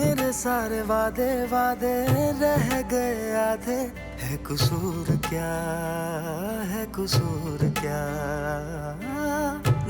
मेरे सारे वादे वादे रह गए आधे, है कसूर क्या, है कसूर क्या।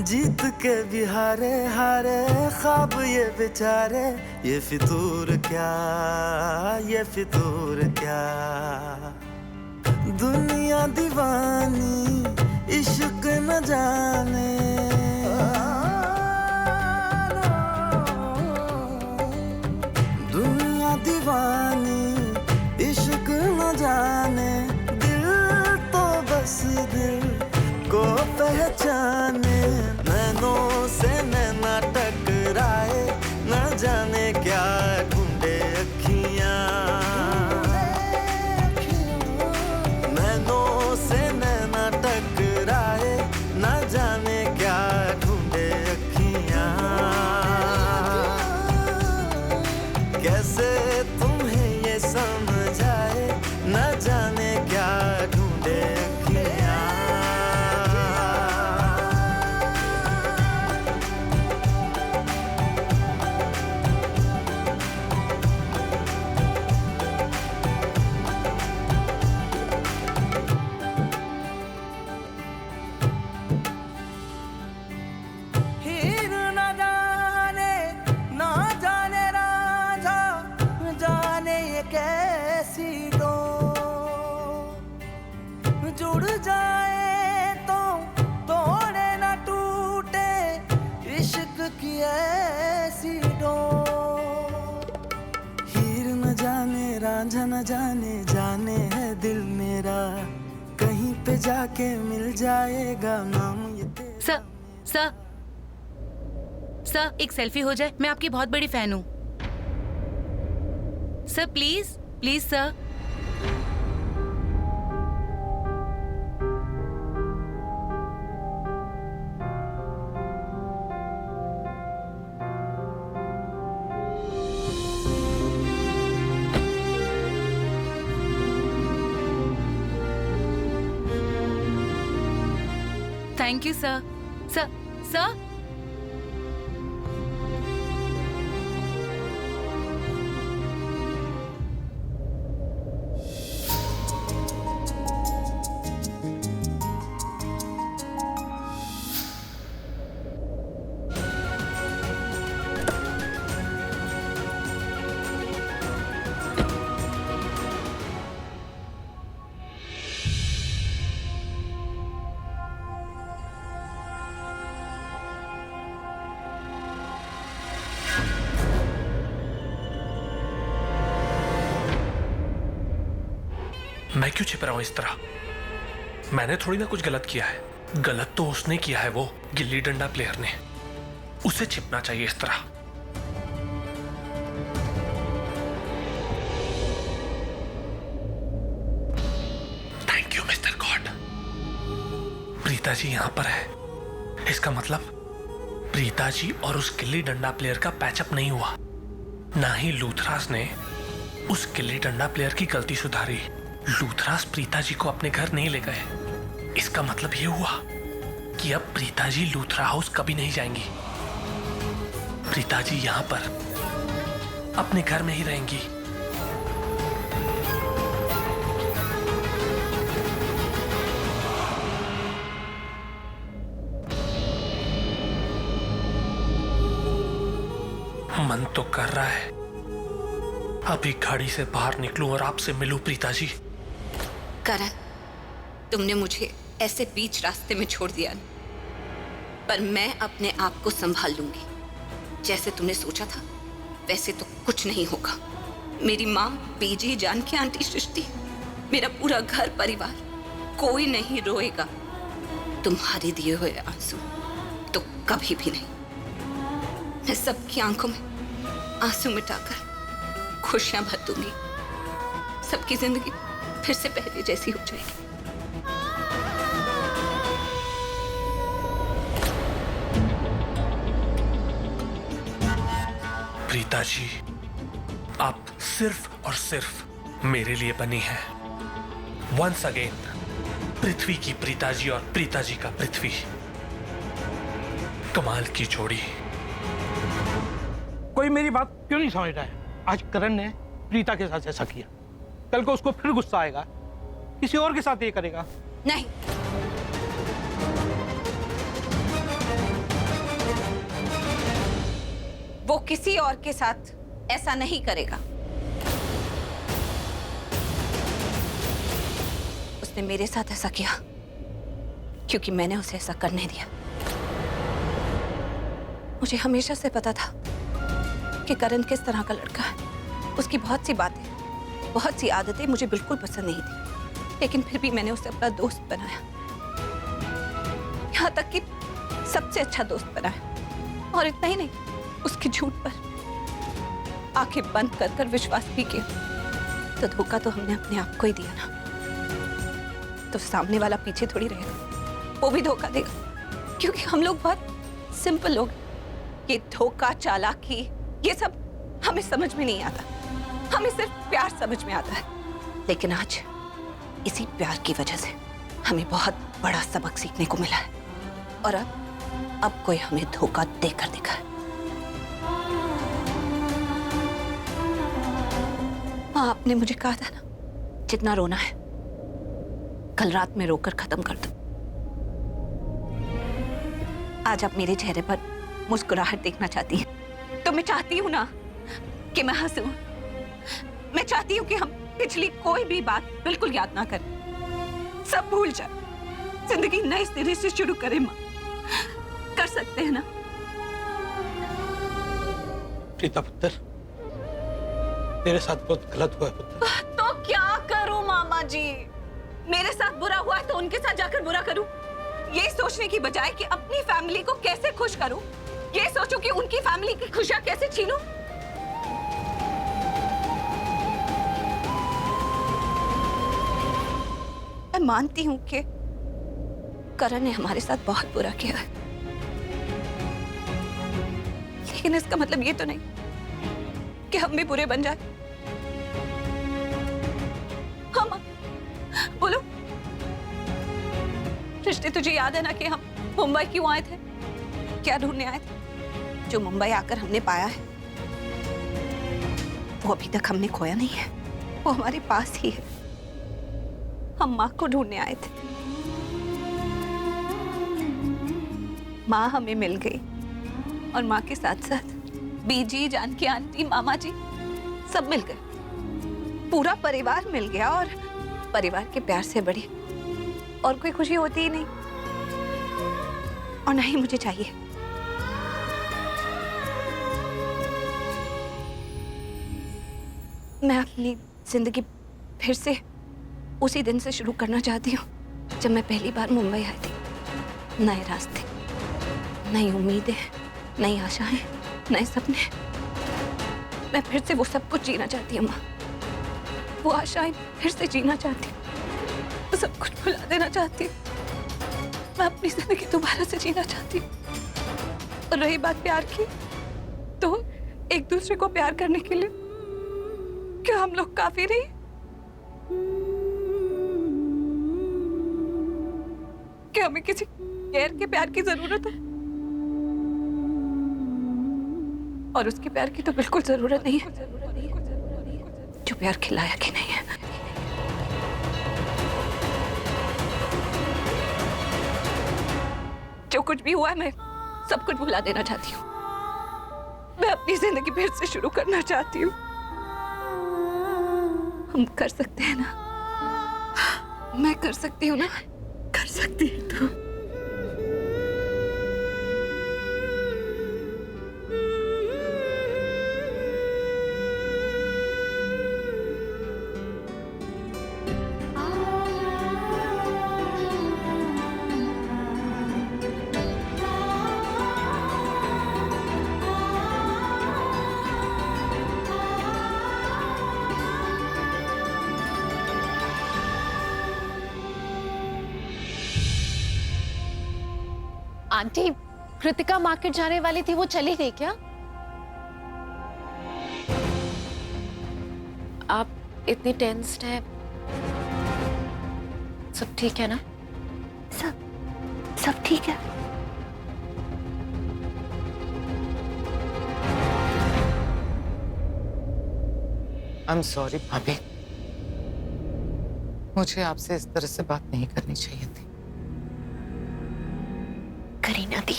जीत के भी हारे हारे ख्वाब ये बेचारे, ये फितूर क्या, ये फितूर क्या। दुनिया दीवानी इश्क न जाने, दुनिया दीवानी इश्क न जाने, दिल तो बस दिल को पहचाने। नैनों से नैना टकराए, न जाने क्या ढूंढे अखियां। नैनों से नैना टकराए, न जाने क्या ढूंढे अखियां। कैसे तुम्हें ये समझ आए, न जाने क्या ढूंढे अखियां। हीर न जाने रांझा, जाने ये कैसी दो जुड़ जाए तो तोड़े न टूटे, इश्क की ऐसी डो। हीर न जाने रांझा न जाने, जाने है दिल मेरा, कहीं पे जाके मिल जाएगा नाम ये तेरा। सर सर, एक सेल्फी हो जाए, मैं आपकी बहुत बड़ी फैन हूँ। Sir please please sir. Thank you sir. Sir sir मैं क्यों छिप रहा हूं इस तरह? मैंने थोड़ी ना कुछ गलत किया है। गलत तो उसने किया है, वो गिल्ली डंडा प्लेयर ने। उसे छिपना चाहिए इस तरह। Thank you mister God. Preeta ji यहां पर है, इसका मतलब प्रीता जी और उस गिल्ली डंडा प्लेयर का पैचअप नहीं हुआ। ना ही लूथरास ने उस गिल्ली डंडा प्लेयर की गलती सुधारी। लूथरास प्रीता जी को अपने घर नहीं ले गए। इसका मतलब यह हुआ कि अब प्रीता जी लूथरा हाउस कभी नहीं जाएंगी। प्रीता जी यहां पर अपने घर में ही रहेंगी। मन तो कर रहा है अभी गाड़ी से बाहर निकलूं और आपसे मिलूं प्रीता जी। करण, तुमने मुझे ऐसे बीच रास्ते में छोड़ दिया, पर मैं अपने आप को संभाल लूंगी। जैसे तुमने सोचा था वैसे तो कुछ नहीं होगा। मेरी माँ, बीजी, जानकी आंटी, सृष्टि, मेरा पूरा घर परिवार, कोई नहीं रोएगा तुम्हारे दिए हुए आंसू, तो कभी भी नहीं। मैं सबकी आंखों में आंसू मिटाकर खुशियां भर दूंगी। सबकी जिंदगी फिर से पहले जैसी हो जाएगी। प्रीता जी, आप सिर्फ और सिर्फ मेरे लिए बनी हैं। वंस अगेन, पृथ्वी की प्रीता जी और प्रीता जी का पृथ्वी। कमाल की जोड़ी। कोई मेरी बात क्यों नहीं समझ रहा है? आज करण ने प्रीता के साथ ऐसा किया, कल को उसको फिर गुस्सा आएगा, किसी और के साथ ये करेगा। नहीं, वो किसी और के साथ ऐसा नहीं करेगा। उसने मेरे साथ ऐसा किया क्योंकि मैंने उसे ऐसा करने दिया। मुझे हमेशा से पता था कि करण किस तरह का लड़का है। उसकी बहुत सी बातें, बहुत सी आदतें मुझे बिल्कुल पसंद नहीं थी, लेकिन फिर भी मैंने उसे अपना दोस्त बनाया, यहाँ तक कि सबसे अच्छा दोस्त बनाया। और इतना ही नहीं, उसके झूठ पर आंखें बंद कर कर विश्वास भी किया। तो धोखा तो हमने अपने आप को ही दिया ना। तो सामने वाला पीछे थोड़ी रहेगा, वो भी धोखा देगा, क्योंकि हम लोग बहुत सिंपल लोग। ये धोखा, चालाकी, ये सब हमें समझ में नहीं आता। हमें सिर्फ प्यार समझ में आता है। लेकिन आज इसी प्यार की वजह से हमें बहुत बड़ा सबक सीखने को मिला है। और अब कोई हमें धोखा देकर दिखा है। हाँ, आपने मुझे कहा था ना, जितना रोना है कल रात में रोकर खत्म कर दो। आज आप मेरे चेहरे पर मुस्कुराहट देखना चाहती हैं, तो मैं चाहती हूं ना कि मैं हंसूं। मैं चाहती हूं कि हम पिछली कोई भी बात बिल्कुल याद ना करें, सब भूल जाए, जिंदगी नए सिरे से शुरू करें। मां, कर सकते हैं ना? प्रीता पुत्र, तेरे साथ बहुत गलत हुआ है पुत्र। तो क्या करूं मामा जी? मेरे साथ बुरा हुआ है तो उनके साथ जाकर बुरा करूं? ये सोचने की बजाय कि अपनी फैमिली को कैसे खुश करूं, ये सोचूं कि उनकी फैमिली की खुशियां कैसे छीनूं। मैं मानती हूं कि करण ने हमारे साथ बहुत बुरा किया है, लेकिन इसका मतलब ये तो नहीं कि हम भी बुरे बन जाए। हाँ मां, बोलो। रिश्ते, तुझे याद है ना कि हम मुंबई क्यों आए थे, क्या ढूंढने आए थे? जो मुंबई आकर हमने पाया है वो अभी तक हमने खोया नहीं है, वो हमारे पास ही है। हम माँ को ढूंढने आए थे, माँ हमें मिल गई, और माँ के साथ साथ बीजी, जानकी आंटी, मामा जी सब मिल गए। पूरा परिवार मिल गया, और परिवार के प्यार से बड़ी और कोई खुशी होती ही नहीं, और ना ही मुझे चाहिए। मैं अपनी जिंदगी फिर से उसी दिन से शुरू करना चाहती हूँ जब मैं पहली बार मुंबई आई थी। नए रास्ते, नई उम्मीदें, नई आशाएं, नए सपने। मैं फिर से वो सब कुछ जीना चाहती हूँ माँ। वो आशाएं फिर से जीना चाहती हूँ, वो सब कुछ भुला देना चाहती हूँ। मैं अपनी जिंदगी दोबारा से जीना चाहती हूँ। और रही बात प्यार की, तो एक दूसरे को प्यार करने के लिए क्या हम लोग काफी नहीं? क्या हमें किसी गैर के प्यार की जरूरत है? और उसके प्यार की तो बिल्कुल जरूरत नहीं है, जो प्यार खिलाया कि नहीं है। जो कुछ भी हुआ है, मैं सब कुछ भुला देना चाहती हूँ। मैं अपनी जिंदगी फिर से शुरू करना चाहती हूँ। हम कर सकते हैं ना? मैं कर सकती हूँ ना? कर सकती है तू। आंटी, कृतिका मार्केट जाने वाली थी, वो चली गई क्या? आप इतनी टेंस्ड हैं। सब ठीक है ना? सब ठीक है। आई एम सॉरी भाभी, मुझे आपसे इस तरह से बात नहीं करनी चाहिए थी। करीना दी,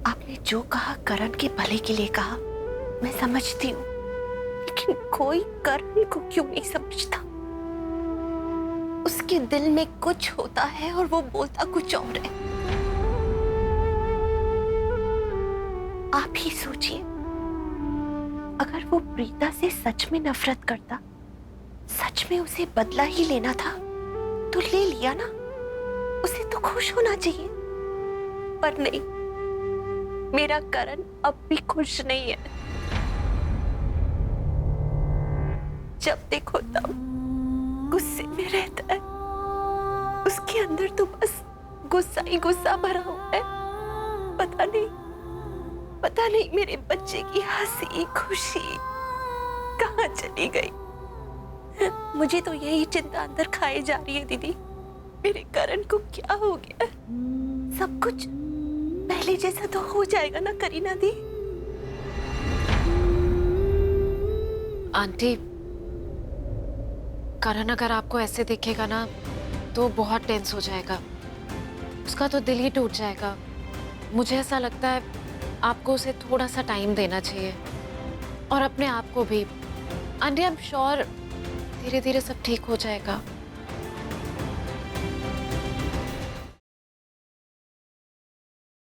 आपने जो कहा करण के भले के लिए कहा, मैं समझती हूँ, लेकिन कोई करण को क्यों नहीं समझता? उसके दिल में कुछ होता है और वो बोलता कुछ और है। आप ही सोचिए, अगर वो प्रीता से सच में नफरत करता, सच में उसे बदला ही लेना था, तो ले लिया ना। उसे तो खुश होना चाहिए, पर नहीं, मेरा करण अब भी खुश नहीं है। जब देखो तब गुस्से में रहता है। उसके अंदर तो बस गुस्सा ही गुस्सा भरा हुआ है। पता नहीं मेरे बच्चे की हंसी खुशी कहाँ चली गई। मुझे तो यही चिंता अंदर खाए जा रही है दीदी, मेरे करण को क्या हो गया? सब कुछ पहले जैसा तो हो जाएगा ना करीना दी? आंटी, करण अगर आपको ऐसे देखेगा ना तो बहुत टेंस हो जाएगा, उसका तो दिल ही टूट जाएगा। मुझे ऐसा लगता है आपको उसे थोड़ा सा टाइम देना चाहिए, और अपने आप को भी। आंटी, आई एम श्योर धीरे धीरे सब ठीक हो जाएगा।